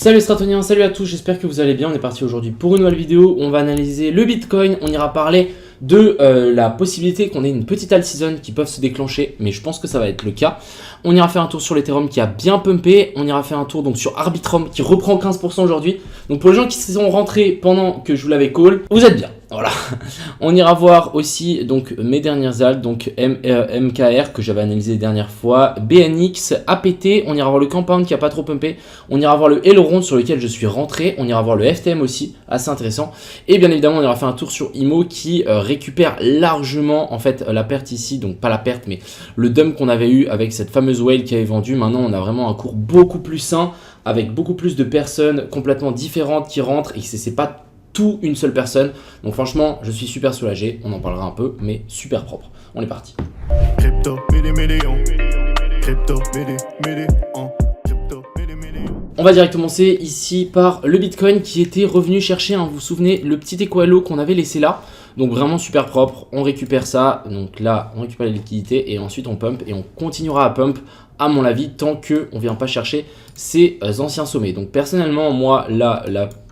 Salut Stratoniens, salut à tous, j'espère que vous allez bien. On est parti aujourd'hui pour une nouvelle vidéo où on va analyser le Bitcoin. On ira parler de la possibilité qu'on ait une petite alt season qui peuvent se déclencher, mais je pense que ça va être le cas. On ira faire un tour sur l'Ethereum qui a bien pumpé. On ira faire un tour donc sur Arbitrum qui reprend 15% aujourd'hui. Donc pour les gens qui sont rentrés pendant que je vous l'avais call, vous êtes bien. Voilà. On ira voir aussi donc mes dernières alts, donc MKR que j'avais analysé la dernière fois, BNX, APT, on ira voir le Compound qui a pas trop pumpé, on ira voir le Elrond sur lequel je suis rentré, on ira voir le FTM aussi, assez intéressant, et bien évidemment on ira faire un tour sur IMO qui récupère largement en fait la perte ici, donc pas la perte mais le dump qu'on avait eu avec cette fameuse whale qui avait vendu. Maintenant on a vraiment un cours beaucoup plus sain avec beaucoup plus de personnes complètement différentes qui rentrent et c'est pas tout une seule personne. Donc franchement, je suis super soulagé. On en parlera un peu, mais super propre. On est parti. On va directement commencer ici par le Bitcoin qui était revenu chercher, vous vous souvenez, le petit equalo qu'on avait laissé là. Donc vraiment super propre. On récupère ça. Donc là, on récupère les liquidités et ensuite on pump et on continuera à pump à mon avis tant qu'on ne vient pas chercher ces anciens sommets. Donc personnellement, moi, là,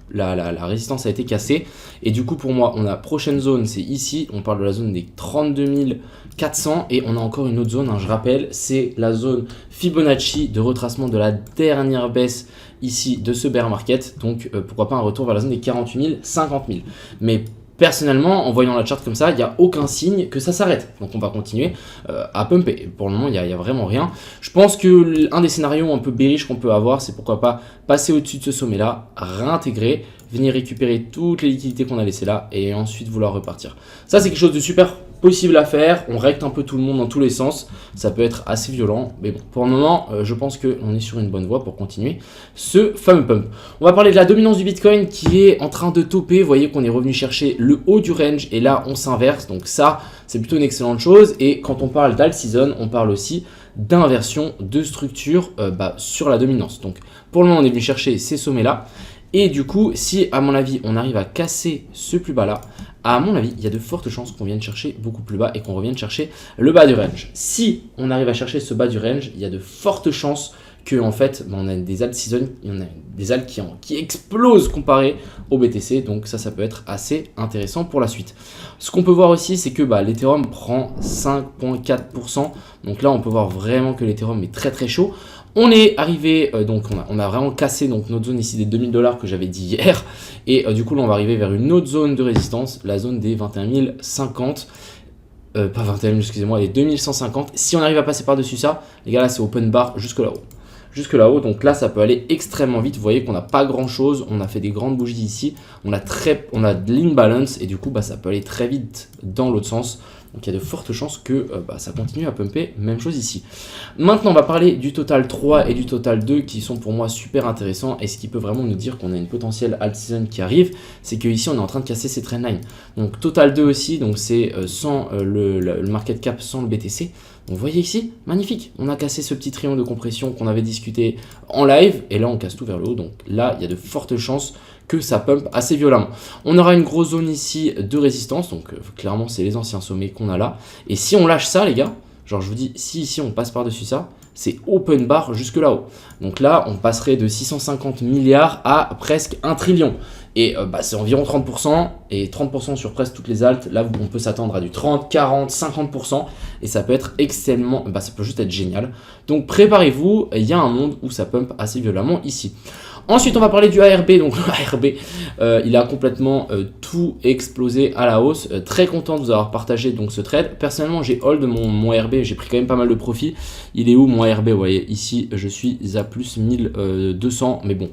la résistance a été cassée et du coup pour moi on a prochaine zone, c'est ici, on parle de la zone des 32 400 et on a encore une autre zone, je rappelle, c'est la zone Fibonacci de retracement de la dernière baisse ici de ce bear market. Donc pourquoi pas un retour vers la zone des 48 000, 50 000. Mais personnellement, en voyant la charte comme ça, il n'y a aucun signe que ça s'arrête. Donc on va continuer à pumper. Pour le moment, il n'y a vraiment rien. Je pense que l'un des scénarios un peu bearish qu'on peut avoir, c'est pourquoi pas passer au-dessus de ce sommet-là, réintégrer, venir récupérer toutes les liquidités qu'on a laissées là et ensuite vouloir repartir. Ça, c'est quelque chose de super possible à faire. On recte un peu tout le monde dans tous les sens. Ça peut être assez violent. Mais bon, pour le moment, je pense qu'on est sur une bonne voie pour continuer ce fameux pump. On va parler de la dominance du Bitcoin qui est en train de toper. Vous voyez qu'on est revenu chercher le haut du range et là, on s'inverse. Donc ça, c'est plutôt une excellente chose. Et quand on parle d'alt season, on parle aussi d'inversion de structure sur la dominance. Donc pour le moment, on est venu chercher ces sommets-là. Et du coup, si à mon avis, on arrive à casser ce plus bas-là, à mon avis, il y a de fortes chances qu'on vienne chercher beaucoup plus bas et qu'on revienne chercher le bas du range. Si on arrive à chercher ce bas du range, il y a de fortes chances que en fait, on a des alt season, il y en a des alts qui explosent comparé au BTC. Donc ça peut être assez intéressant pour la suite. Ce qu'on peut voir aussi, c'est que l'Ethereum prend 5,4%. Donc là, on peut voir vraiment que l'Ethereum est très très chaud. On est arrivé, donc on a vraiment cassé donc, notre zone ici des 2000 $ que j'avais dit hier. Et du coup, là, on va arriver vers une autre zone de résistance, la zone des 21 050. Pas 21 000, excusez-moi, les 2150. Si on arrive à passer par-dessus ça, les gars, là, c'est open bar jusque là-haut. Jusque là-haut, donc là, ça peut aller extrêmement vite. Vous voyez qu'on n'a pas grand-chose. On a fait des grandes bougies ici. On a de l'imbalance et du coup, ça peut aller très vite dans l'autre sens. Donc il y a de fortes chances que ça continue à pumper, même chose ici. Maintenant on va parler du total 3 et du total 2 qui sont pour moi super intéressants et ce qui peut vraiment nous dire qu'on a une potentielle alt season qui arrive, c'est qu'ici on est en train de casser ces trendlines. Donc total 2 aussi, donc c'est sans le market cap, sans le BTC. Donc vous voyez ici, magnifique, on a cassé ce petit triangle de compression qu'on avait discuté en live et là on casse tout vers le haut. Donc là il y a de fortes chances que ça pump assez violemment. On aura une grosse zone ici de résistance, donc clairement c'est les anciens sommets qu'on a là. Et si on lâche ça les gars, genre je vous dis, si ici on passe par-dessus ça, c'est open bar jusque là-haut. Donc là on passerait de 650 milliards à presque 1 trillion. Et c'est environ 30%, et 30% sur presque toutes les altes, là on peut s'attendre à du 30, 40, 50%, et ça peut être extrêmement, ça peut juste être génial. Donc préparez-vous, il y a un monde où ça pump assez violemment ici. Ensuite, on va parler du ARB. Donc, l'ARB, il a complètement tout explosé à la hausse. Très content de vous avoir partagé donc, ce trade. Personnellement, j'ai hold mon ARB. J'ai pris quand même pas mal de profit. Il est où mon ARB? Vous voyez, ici, je suis à plus 1200. Mais bon,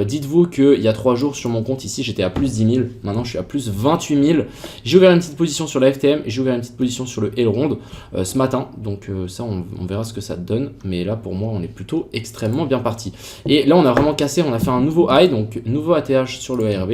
dites-vous qu'il y a 3 jours sur mon compte, ici, j'étais à plus 10 000. Maintenant, je suis à plus 28 000. J'ai ouvert une petite position sur la FTM et j'ai ouvert une petite position sur le Elrond ce matin. Donc, ça, on verra ce que ça donne. Mais là, pour moi, on est plutôt extrêmement bien parti. Et là, on a vraiment cassé. On a fait un nouveau high, donc nouveau ATH sur le ARB.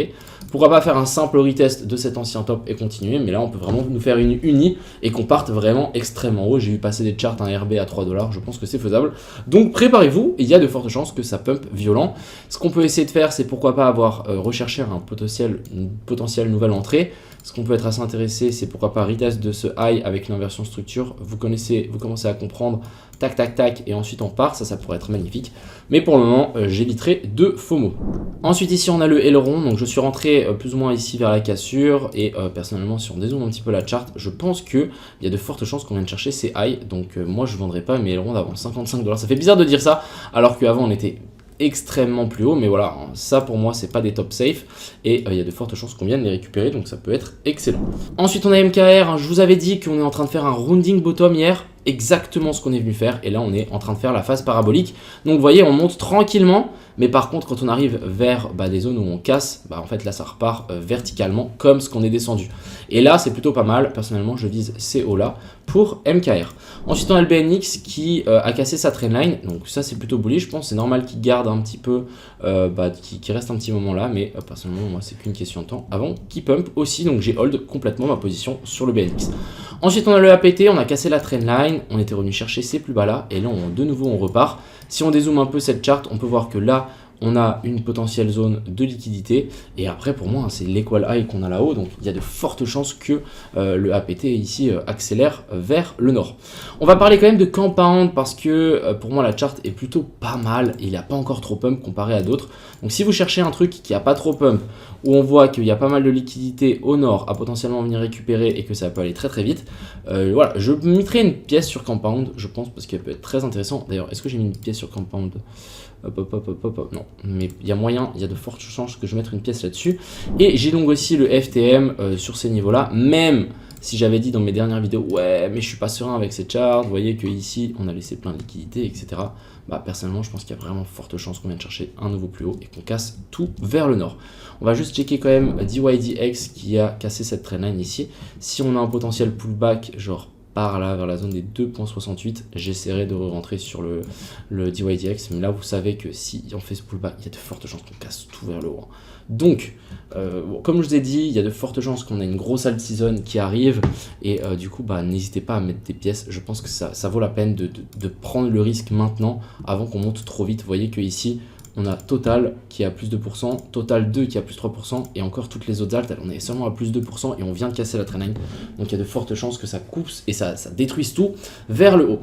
Pourquoi pas faire un simple retest de cet ancien top et continuer, mais là on peut vraiment nous faire une unie et qu'on parte vraiment extrêmement haut. J'ai vu passer des charts, un RB à 3 $, je pense que c'est faisable. Donc préparez-vous, il y a de fortes chances que ça pump violent. Ce qu'on peut peut essayer de faire, c'est pourquoi pas avoir recherché une potentielle nouvelle entrée. Ce qu'on peut être assez intéressé, c'est pourquoi pas retest de ce high avec une inversion structure. Vous commencez à comprendre, tac, tac, tac, et ensuite on part. Ça pourrait être magnifique. Mais pour le moment, j'éviterai de FOMO. Ensuite, ici, on a le aileron. Donc, je suis rentré plus ou moins ici vers la cassure. Et personnellement, si on dézoome un petit peu la charte, je pense qu'il y a de fortes chances qu'on vienne chercher ces highs. Donc, moi, je ne vendrai pas mes ailerons d'avant 55$. Ça fait bizarre de dire ça, alors qu'avant, on était extrêmement plus haut, mais voilà, ça pour moi c'est pas des top safe et il y a de fortes chances qu'on vienne les récupérer, donc ça peut être excellent. Ensuite on a MKR, je vous avais dit qu'on est en train de faire un rounding bottom hier, exactement ce qu'on est venu faire, et là on est en train de faire la phase parabolique. Donc vous voyez, on monte tranquillement, mais par contre quand on arrive vers des zones où on casse, en fait là ça repart verticalement comme ce qu'on est descendu. Et là c'est plutôt pas mal, personnellement je vise ces hauts là pour MKR. Ensuite on a le BNX qui a cassé sa trendline, donc ça c'est plutôt bullish, je pense, c'est normal qu'il garde un petit peu, qu'il reste un petit moment là, mais personnellement moi c'est qu'une question de temps avant qu'il pump aussi, donc j'ai hold complètement ma position sur le BNX. Ensuite on a le APT, on a cassé la trendline, on était revenu chercher ces plus bas là, et là de nouveau on repart. Si on dézoome un peu cette charte, on peut voir que là on a une potentielle zone de liquidité, et après pour moi c'est l'equal high qu'on a là-haut, donc il y a de fortes chances que le APT ici accélère vers le nord. On va parler quand même de compound parce que pour moi la charte est plutôt pas mal, il n'a pas encore trop pump comparé à d'autres. Donc si vous cherchez un truc qui n'a pas trop pump, où on voit qu'il y a pas mal de liquidité au nord à potentiellement venir récupérer et que ça peut aller très très vite, voilà, je mettrai une pièce sur compound, je pense, parce qu'elle peut être très intéressant. D'ailleurs, est-ce que j'ai mis une pièce sur compound? Non, mais il y a moyen, il y a de fortes chances que je mette une pièce là-dessus. Et j'ai donc aussi le FTM sur ces niveaux-là, même si j'avais dit dans mes dernières vidéos, ouais, mais je suis pas serein avec cette charte, vous voyez que ici on a laissé plein de liquidités, etc. Personnellement, je pense qu'il y a vraiment forte chance qu'on vienne chercher un nouveau plus haut et qu'on casse tout vers le nord. On va juste checker quand même DYDX qui a cassé cette trendline ici. Si on a un potentiel pullback, genre par là vers la zone des 2.68, j'essaierai de rentrer sur le DYDX, mais là vous savez que si on fait ce pullback, il y a de fortes chances qu'on casse tout vers le haut. Donc comme je vous ai dit, il y a de fortes chances qu'on ait une grosse alt season qui arrive, et du coup n'hésitez pas à mettre des pièces. Je pense que ça vaut la peine de prendre le risque maintenant avant qu'on monte trop vite. Vous voyez que ici on a Total qui est à plus 2%, Total 2 qui est à plus 3%, et encore toutes les autres alts, on est seulement à plus 2% et on vient de casser la trendline. Donc il y a de fortes chances que ça coupe et ça détruise tout vers le haut.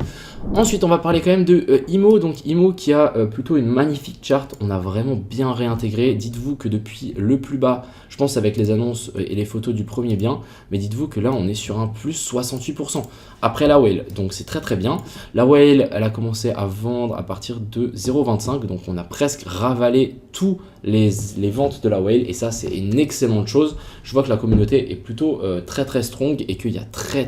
Ensuite, on va parler quand même de IMO. Donc IMO qui a plutôt une magnifique charte, on a vraiment bien réintégré. Dites-vous que depuis le plus bas, je pense avec les annonces et les photos du premier bien, mais dites-vous que là on est sur un plus 68% après la whale, donc c'est très très bien. La whale, elle a commencé à vendre à partir de 0,25, donc on a presque ravalé tous les ventes de la whale, et ça c'est une excellente chose. Je vois que la communauté est plutôt très très strong et qu'il y a très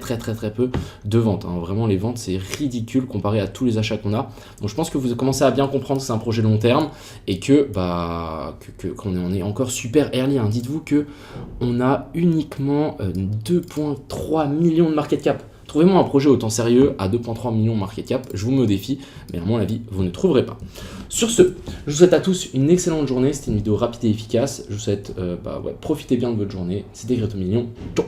peu de ventes, hein. Vraiment les ventes c'est ridicule comparé à tous les achats qu'on a. Donc je pense que vous commencez à bien comprendre que c'est un projet long terme et que qu'on est encore super early, hein. Dites-vous que on a uniquement 2,3 millions de market cap. Trouvez-moi un projet autant sérieux à 2,3 millions de market cap, je vous mets au défi, mais à mon avis, vous ne trouverez pas. Sur ce, je vous souhaite à tous une excellente journée, c'était une vidéo rapide et efficace. Je vous souhaite, profitez bien de votre journée, c'était Gretomillion, ciao.